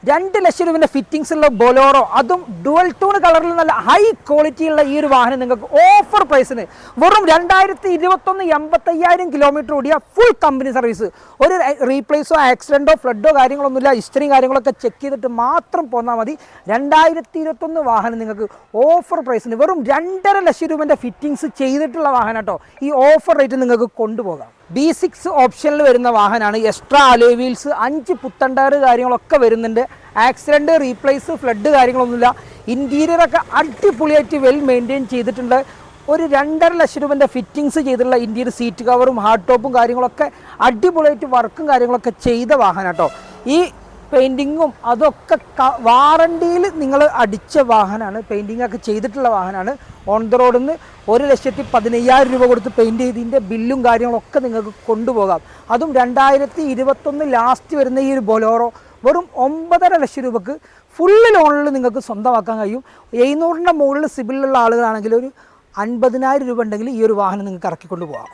2 ലക്ഷം രൂപയുടെ ഫിറ്റിംഗ്സ് ഉള്ള ബൊലോറോ, അതും ഡുവൽ ടൂൺ കളറിൽ നല്ല ഹൈ ക്വാളിറ്റി ഉള്ള ഈ ഒരു വാഹനം നിങ്ങൾക്ക് ഓഫർ പ്രൈസിന് വെറും 2021 85,000 കിലോമീറ്റർ ഓടിയ ഫുൾ കമ്പനി സർവീസ്. ഒരു റീപ്ലേസോ ആക്സിഡൻറ്റോ ഫ്ലഡോ കാര്യങ്ങളൊന്നുമില്ല. ഹിസ്റ്ററിയും കാര്യങ്ങളൊക്കെ ചെക്ക് ചെയ്തിട്ട് മാത്രം പോന്നാൽ മതി. 2021 വാഹനം നിങ്ങൾക്ക് ഓഫർ പ്രൈസിന് വെറും 2.5 ലക്ഷം രൂപേൻ്റെ ഫിറ്റിംഗ്സ് ചെയ്തിട്ടുള്ള വാഹനം കേട്ടോ. ഈ ഓഫർ റേറ്റ് നിങ്ങൾക്ക് കൊണ്ടുപോകാം. B6 ഓപ്ഷനിൽ വരുന്ന വാഹനമാണ്. എക്സ്ട്രാ അലോയ് വീൽസ്, 5 പുത്തൻ ടയർ കാര്യങ്ങളൊക്കെ വരുന്നുണ്ട്. ആക്സിഡൻറ്റ്, റീപ്ലേസ്, ഫ്ലഡ് കാര്യങ്ങളൊന്നുമില്ല. ഇൻറ്റീരിയറൊക്കെ അടിപൊളിയായിട്ട് വെൽ മെയിൻറ്റെയിൻ ചെയ്തിട്ടുണ്ട്. ഒരു 2.5 ലക്ഷം രൂപേൻ്റെ ഫിറ്റിങ്സ് ചെയ്തിട്ടുള്ള ഇൻറ്റീരിയർ സീറ്റ് കവറും ഹാർഡ് ടോപ്പും കാര്യങ്ങളൊക്കെ അടിപൊളിയായിട്ട് വർക്കും കാര്യങ്ങളൊക്കെ ചെയ്ത വാഹനം കേട്ടോ. ഈ പെയിൻറ്റിങ്ങും അതൊക്കെ വാറണ്ടിയിൽ നിങ്ങൾ അടിച്ച വാഹനമാണ്. പെയിൻറ്റിങ്ങൊക്കെ ചെയ്തിട്ടുള്ള വാഹനമാണ്. ഓൺ ദ റോഡിൽ നിന്ന് 1,15,000 രൂപ കൊടുത്ത് പെയിൻറ്റ് ചെയ്തതിൻ്റെ ബില്ലും കാര്യങ്ങളൊക്കെ നിങ്ങൾക്ക് കൊണ്ടുപോകാം. അതും 2021 ലാസ്റ്റ് വരുന്ന ഈ ഒരു ബൊലോറോ വെറും 9.5 ലക്ഷം രൂപക്ക് ഫുള്ള് ലോണിൽ നിങ്ങൾക്ക് സ്വന്തമാക്കാൻ കഴിയും. 700ൻ്റെ മുകളിൽ സിബിലുള്ള ആളുകളാണെങ്കിൽ ഒരു 50,000 രൂപ ഉണ്ടെങ്കിൽ ഈ ഒരു വാഹനം നിങ്ങൾക്ക് ഇറക്കിക്കൊണ്ട് പോകാം.